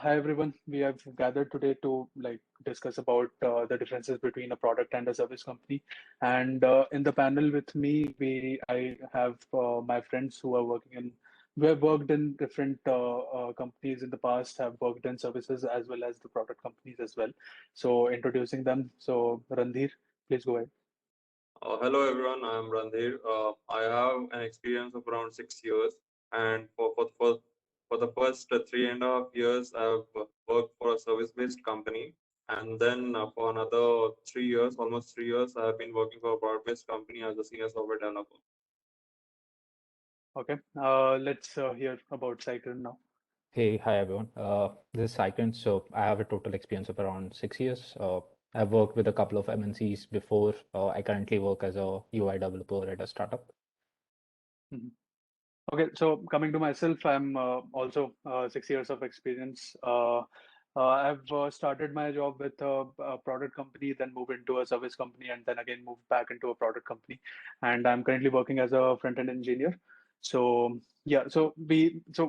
Hi everyone. We have gathered today to discuss about the differences between a product and a service company. And in the panel with me, I have my friends who are who have worked in different companies in the past, have worked in services as well as the product companies as well. So introducing them. So Randhir, please go ahead. Hello everyone, I am Randhir. I have an experience of around 6 years, and for the first 3.5 years, I've worked for a service-based company, and then for another 3 years, almost 3 years, I have been working for a product-based company as a senior software developer. Okay. Let's hear about Sai Kiran now. Hey, hi everyone. This is Sai Kiran. So I have a total experience of around 6 years. I've worked with a couple of MNCs before. I currently work as a UI developer at a startup. Mhm. Okay, so coming to myself, I'm also 6 years of experience. I've started my job with a product company, then moved into a service company, and then again moved back into a product company. And I'm currently working as a front-end engineer. So yeah, so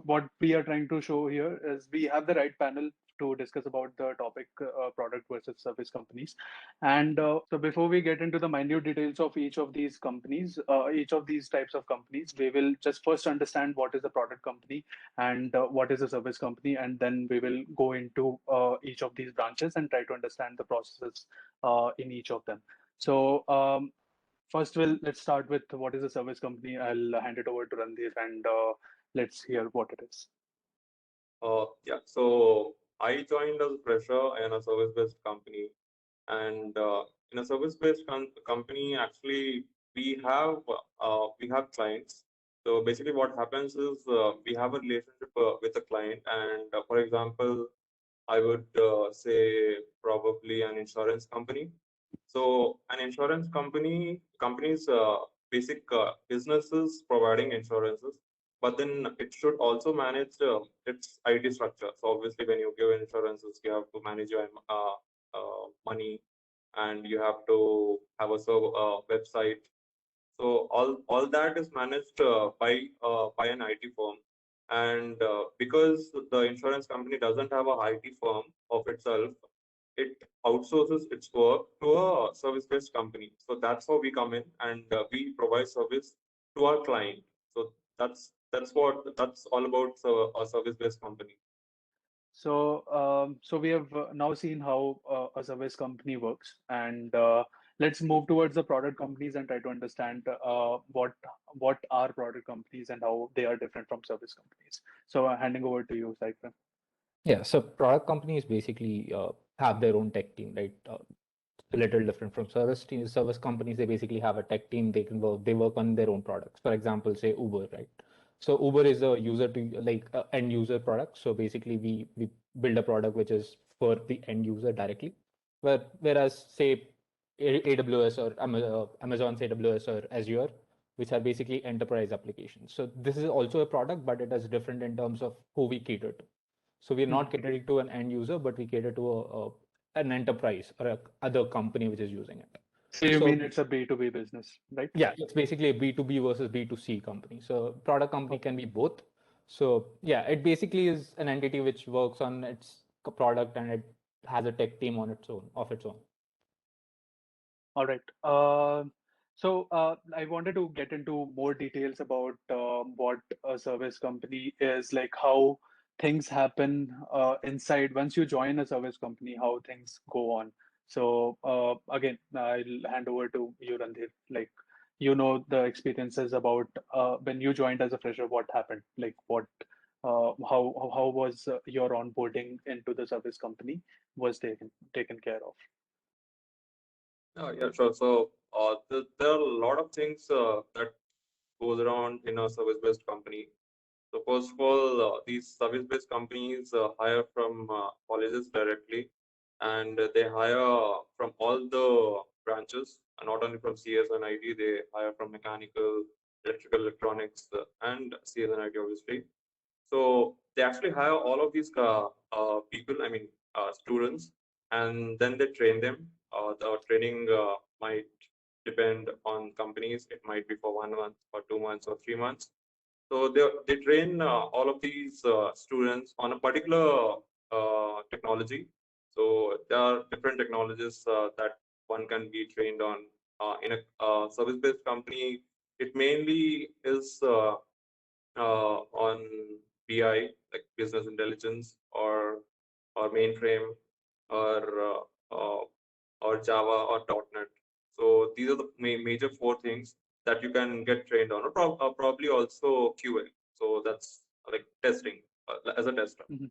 what we are trying to show here is we have the right panel to discuss about the topic product versus service companies. And so before we get into the minute details of each of these companies, each of these types of companies, we will just first understand what is a product company and what is a service company, and then we will go into each of these branches and try to understand the processes in each of them. So first, let's start with what is a service company. I'll hand it over to Randhir and let's hear what it is. Yeah, so I joined as a fresher in a service-based company, and in a service-based company, actually we have clients. So basically, what happens is we have a relationship with a client, and for example, I would say probably an insurance company. So an insurance company's basic businesses providing insurances, but then it should also manage its IT structure. So obviously, when you give insurances, you have to manage your money, and you have to have a website. So all that is managed by an IT firm, and because the insurance company doesn't have a IT firm of itself, it outsources its work to a service-based company. So that's how we come in, and we provide service to our client. So that's all about a service-based company. So we have now seen how a service company works, and let's move towards the product companies and try to understand what are product companies and how they are different from service companies. So handing over to you, Saikram. Yeah, so product companies basically have their own tech team, right? A little different from service companies. They basically have a tech team. They work on their own products. For example, say Uber, right? So Uber is a user to end user product. So basically, we build a product which is for the end user directly. Whereas say AWS or Amazon's AWS or Azure, which are basically enterprise applications. So this is also a product, but it is different in terms of who we cater to. So we're not catering to an end user, but we cater to an enterprise or a other company which is using it. So you mean it's a B2B business, right? Yeah, it's basically a B2B versus B2C company. So product company can be both. So yeah, it basically is an entity which works on its product and it has a tech team on its own, of its own. All right. I wanted to get into more details about what a service company is, like how things happen inside once you join a service company, how things go on. So again, I'll hand over to you, Randhir. Like, you know the experiences about when you joined as a fresher, what happened? Like, how was your onboarding into the service company was taken care of? Yeah, sure. So there are a lot of things that goes around in a service-based company. So first of all, these service-based companies hire from colleges directly, and they hire from all the branches, and not only from CS and IT. They hire from mechanical, electrical, electronics, and CS and IT, obviously. So they actually hire all of these people, I mean students, and then they train them. The training might depend on companies. It might be for 1 month, or 2 months, or 3 months. So they train all of these students on a particular technology. So there are different technologies that one can be trained on. In a service-based company, it mainly is on BI, like business intelligence, or mainframe, or or Java or .NET. So these are the major four things that you can get trained on, or probably also QA. So that's like testing as a tester. Mhm.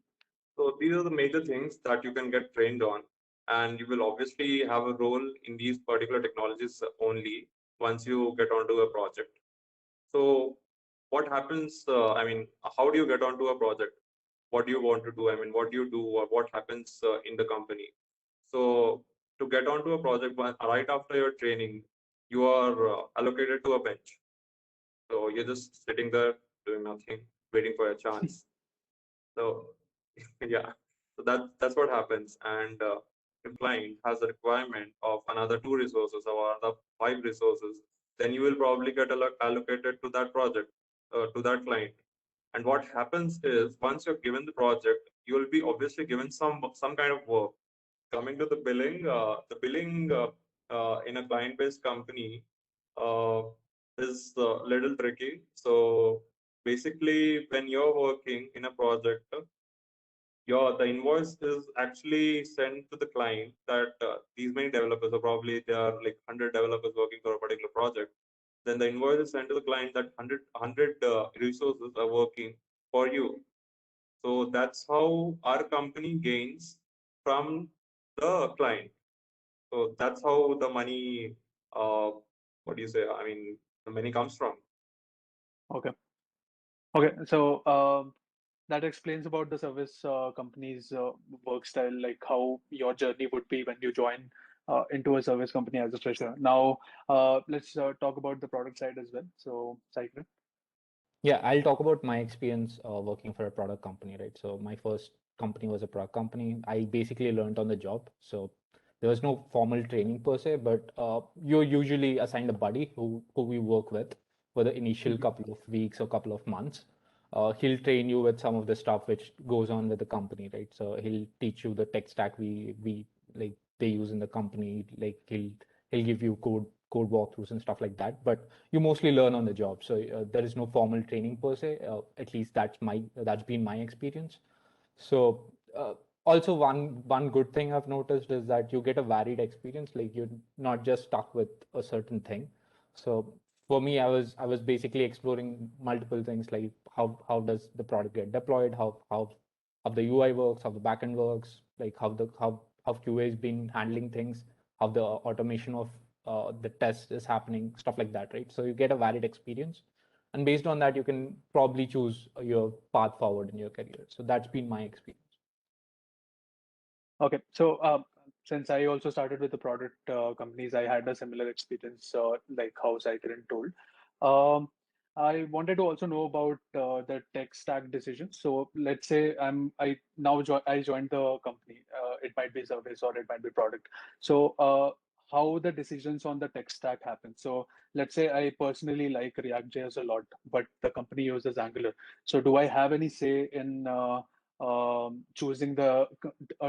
So these are the major things that you can get trained on, and you will obviously have a role in these particular technologies only once you get onto a project. So what happens? I mean, how do you get onto a project? What do you want to do? I mean, what do you do, or what happens in the company? So to get onto a project, right after your training, you are allocated to a bench. So you're just sitting there doing nothing, waiting for a chance. So yeah, so that's what happens. And if client has a requirement of another two resources or another five resources, then you will probably get allocated to that project, to that client. And what happens is once you're given the project, you will be obviously given some kind of work. Coming to the billing in a client-based company uh, is a little tricky. So basically, when you're working in a project, the invoice is actually sent to the client that these many developers, or probably there are like 100 developers working for a particular project. Then the invoice is sent to the client that 100 resources are working for you. So that's how our company gains from the client. So that's how the money, uh, what do you say? I mean, the money comes from. Okay. Okay. So that explains about the service company's work style, like how your journey would be when you join into a service company as a fresher. Now, let's talk about the product side as well. So, Sai Kiran. Yeah, I'll talk about my experience working for a product company, right? So my first company was a product company. I basically learned on the job. So there was no formal training per se, but you're usually assigned a buddy who we work with for the initial Mhm. couple of weeks or couple of months. He'll train you with some of the stuff which goes on with the company, right? So he'll teach you the tech stack we like they use in the company. Like he'll give you code walkthroughs and stuff like that. But you mostly learn on the job. So there is no formal training per se. At least that's been my experience. So also one good thing I've noticed is that you get a varied experience. Like you're not just stuck with a certain thing. So for me, I was basically exploring multiple things, like how does the product get deployed, how the UI works, how the backend works, like how QA has been handling things, how the automation of the test is happening, stuff like that, right? So you get a varied experience, and based on that, you can probably choose your path forward in your career. So that's been my experience. Okay. So, since I also started with the product companies, I had a similar experience, like how Sai Kiran told. Um, I wanted to also know about the tech stack decisions. So, let's say I joined the company. It might be service or it might be product. So, how the decisions on the tech stack happen. So, let's say I personally like React.js a lot, but the company uses Angular. So, do I have any say in choosing a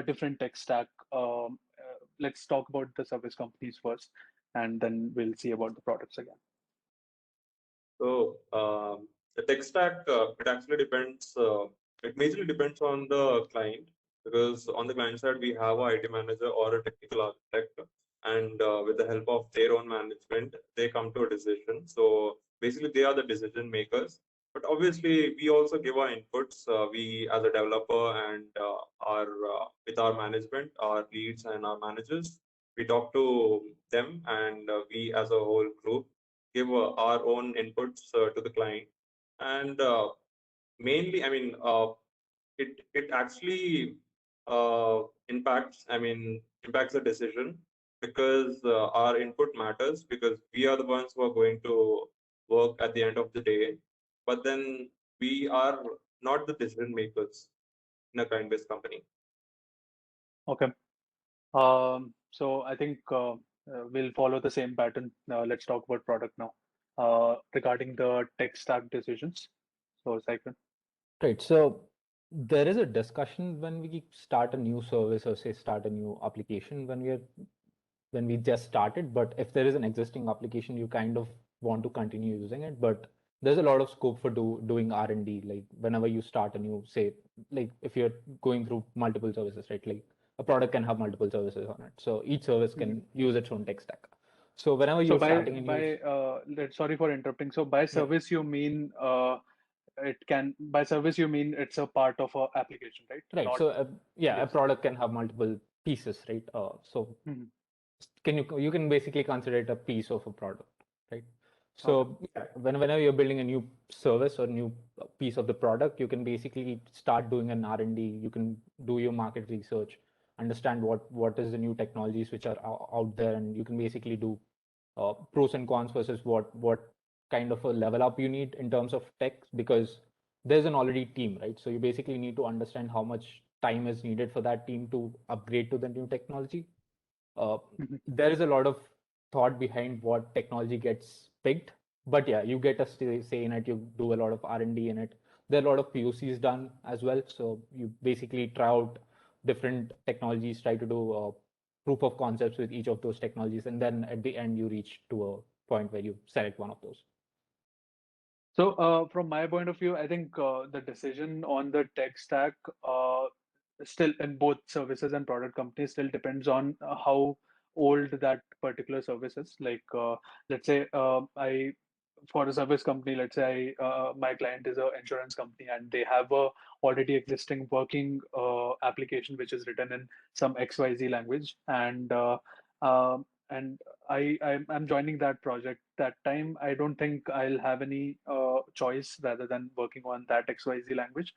different tech stack? Let's talk about the service companies first, and then we'll see about the products again. So the tech stack, it actually depends. It majorly depends on the client, because on the client side we have a IT manager or a technical architect, and with the help of their own management, they come to a decision. So basically, they are the decision makers. But obviously, we also give our inputs. We, as a developer, and our with our management, our leads and our managers, we talk to them, and we, as a whole group, give our own inputs to the client. And mainly, I mean, it actually impacts the decision, because our input matters, because we are the ones who are going to work at the end of the day. But then we are not the decision makers in a client-based company. Okay. So I think we'll follow the same pattern. Let's talk about product now. Regarding the tech stack decisions. So, Sai Kiran. Right. So There is a discussion when we start a new service or say start a new application when we just started. But if there is an existing application, you kind of want to continue using it. But there's a lot of scope for doing R&D. Like whenever you start a new, say, like if you're going through multiple services, right? Like a product can have multiple services on it. So each service can use its own tech stack. So whenever So you're starting a new, sorry for interrupting. So by yeah, service you mean by service you mean it's a part of a application, right? right. Not So yeah, a yes. product can have multiple pieces, right? So Mhm. you can basically consider it a piece of a product, right? Okay. So yeah, whenever you're building a new service or new piece of the product, you can basically start doing an R&D. You can do your market research, understand what is the new technologies which are out there, and you can basically do pros and cons versus what kind of a level up you need in terms of tech, because there's an already team, right? So you basically need to understand how much time is needed for that team to upgrade to the new technology. uh, Mhm. there is a lot of thought behind what technology gets picked, but yeah, you get a say in it. You do a lot of R&D in it. There are a lot of POCs done as well, so you basically try out different technologies, try to do proof of concepts with each of those technologies, and then at the end you reach to a point where you select one of those. So, from my point of view, I think the decision on the tech stack still in both services and product companies still depends on how old that particular service is. Like, let's say for a service company, let's say my client is an insurance company and they have a already existing working application which is written in some XYZ language, and I'm joining that project. That time, I don't think I'll have any choice rather than working on that XYZ language.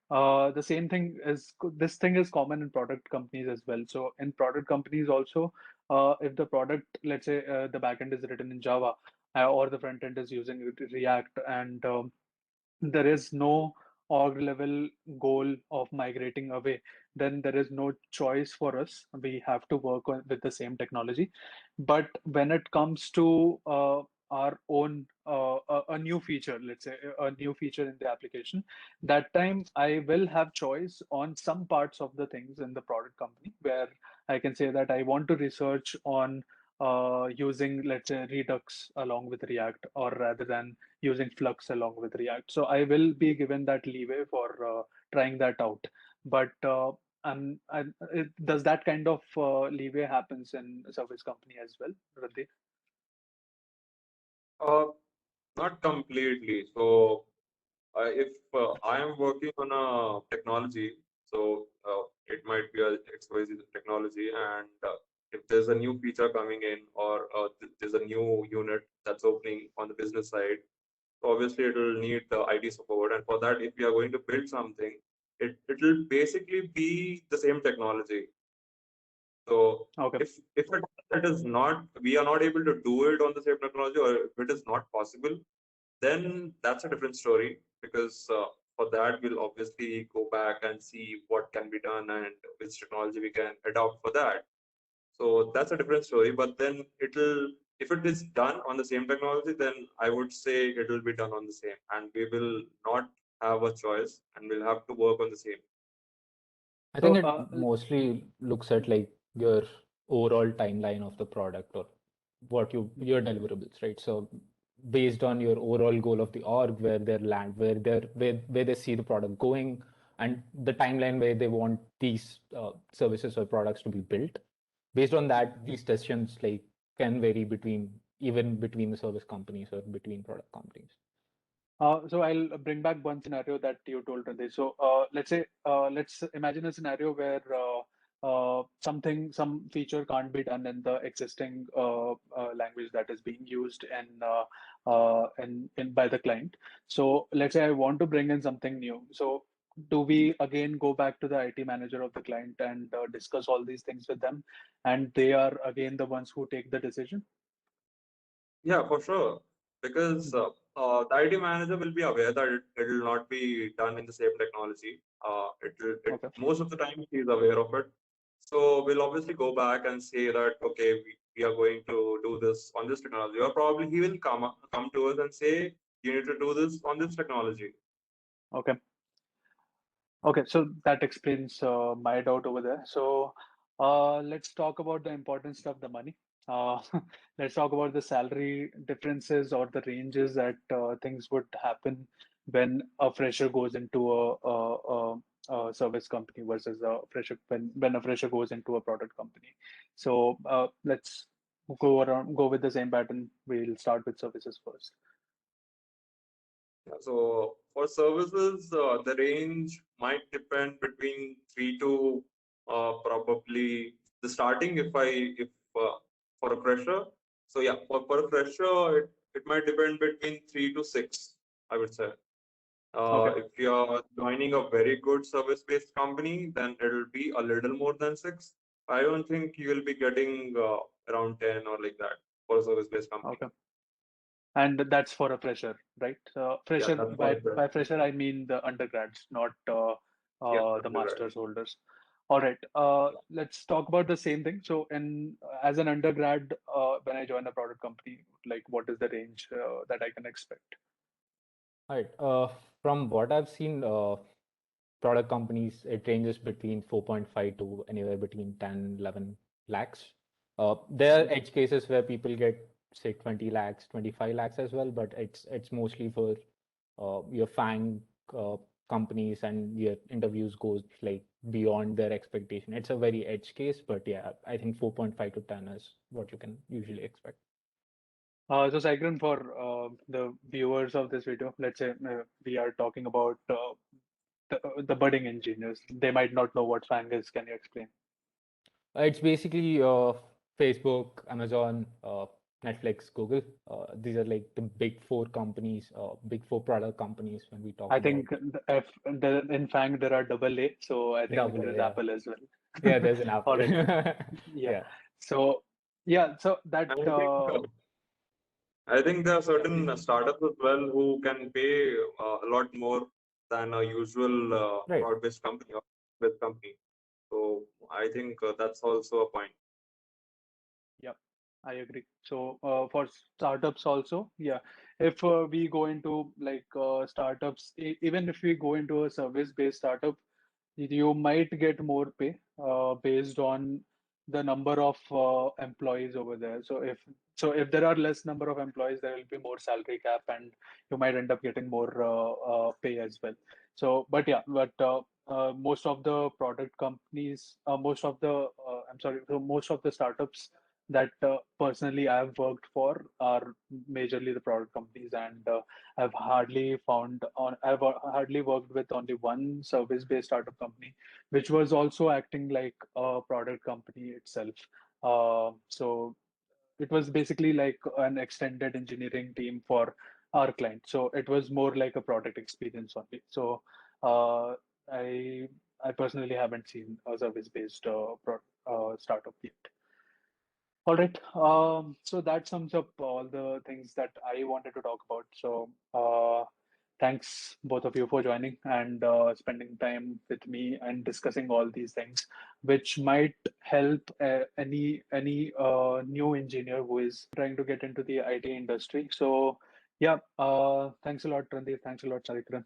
The same thing is this thing is common in product companies as well. So in product companies also, if the product, let's say the backend is written in Java, or the front end is using React, and there is no org level goal of migrating away, then there is no choice for us. We have to work with the same technology. But when it comes to our own a new feature, let's say a new feature in the application, that time I will have choice on some parts of the things in the product company where I can say that I want to research on using, let's say, Redux along with React, or rather than using Flux along with React. So I will be given that leeway for trying that out. But does that kind of leeway happens in a service company as well, Randhir? Uh, Not completely. So if I am working on a technology, so it might be a XYZ technology, and if there's a new feature coming in, or there's a new unit that's opening on the business side, so obviously it will need the IT support. And for that, if we are going to build something, it will basically be the same technology. So Okay. if it is not, we are not able to do it on the same technology, or if it is not possible, then that's a different story, because for that we'll obviously go back and see what can be done and which technology we can adopt for that. So that's a different story. But then if it is done on the same technology, then I would say it will be done on the same, and we will not have a choice, and we'll have to work on the same. I So think it mostly looks at like your overall timeline of the product or your deliverables, right? So based on your overall goal of the org, where they land, where they see the product going, and the timeline where they want these services or products to be built. Based on that, these decisions like can vary even between the service companies or between product companies. So I'll bring back one scenario that you told, Randy. So let's say, let's imagine a scenario where some feature can't be done in the existing language that is being used in by the client. So let's say I want to bring in something new. So do we again go back to the IT manager of the client and discuss all these things with them, and they are again the ones who take the decision? Yeah, for sure. Because Mhm. the IT manager will be aware that it will not be done in the same technology. Okay. Most of the time he is aware of it. So we'll obviously go back and say that, okay, we are going to do this on this technology. Or probably he will come to us and say, you need to do this on this technology. Okay. Okay, so that explains my doubt over there. So let's talk about the important stuff, the money. Uh, let's talk about the salary differences or the ranges that things would happen when a fresher goes into a service company versus a fresher when a fresher goes into a product company. So let's go with the same pattern. We'll start with services first. Yeah, so for services, the range might depend between three to probably the starting. If for a fresher, so yeah, for a fresher, it might depend between 3 to 6, I would say. Okay. If you're joining a very good service-based company, then it'll be a little more than 6. I don't think you will be getting around 10 or like that for a service-based company. Okay. And that's for a fresher, right? Yeah, Fresher that's for a by fresher. fresher I mean the undergrads, not Yeah, the undergrad. master's holders. All right. Let's talk about the same thing. So, in as an undergrad, when I join a product company, like what is the range that I can expect? All right. From what I've seen, product companies, it ranges between 4.5 to anywhere between 10, 11 lakhs. There are Mhm. edge cases where people get say 20 lakhs, 25 lakhs as well, but it's mostly for your FANG companies, and your interviews goes like beyond their expectation. It's a very edge case, but yeah, I think 4.5 to 10 is what you can usually expect. So, Saikran, for the viewers of this video, let's say we are talking about the budding engineers. They might not know what FANG is. Can you explain? It's basically Facebook, Amazon, Netflix, Google. These are like the big four companies, big four product companies when we talk I about think in FANG there are double A, so I think double there A. is Yeah, Apple as yeah. well. There's an All Apple. right. Yeah. Yeah, So yeah, so that And I think there are yeah, certain please. startups as well who can pay a lot more than a usual right. broad-based company or with company. So I think that's also a point. Yeah, I agree. So for startups also, yeah, if we go into like startups, even if we go into a service-based startup, you might get more pay based on the number of employees over there. So if there are less number of employees, there will be more salary cap, and you might end up getting more pay as well. So, but yeah, but most of the product companies, most of the startups that personally I've worked for are majorly the product companies, and I've hardly worked with only one service-based startup company, which was also acting like a product company itself. So it was basically like an extended engineering team for our client. So it was more like a product experience only. So uh, I I personally haven't seen a service-based startup yet. All right. So that sums up all the things that I wanted to talk about. So thanks both of you for joining and spending time with me and discussing all these things, which might help any new engineer who is trying to get into the IT industry. So yeah, thanks a lot, Randhir. Thanks a lot, Charikran.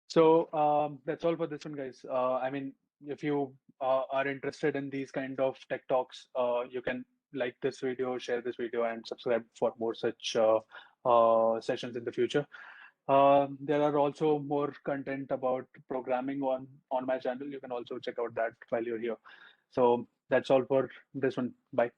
So that's all for this one, guys. I mean, if you are interested in these kind of tech talks, you can like this video, share this video, and subscribe for more such sessions in the future. There are also more content about programming on my channel. You can also check out that while you're here. So that's all for this one. Bye.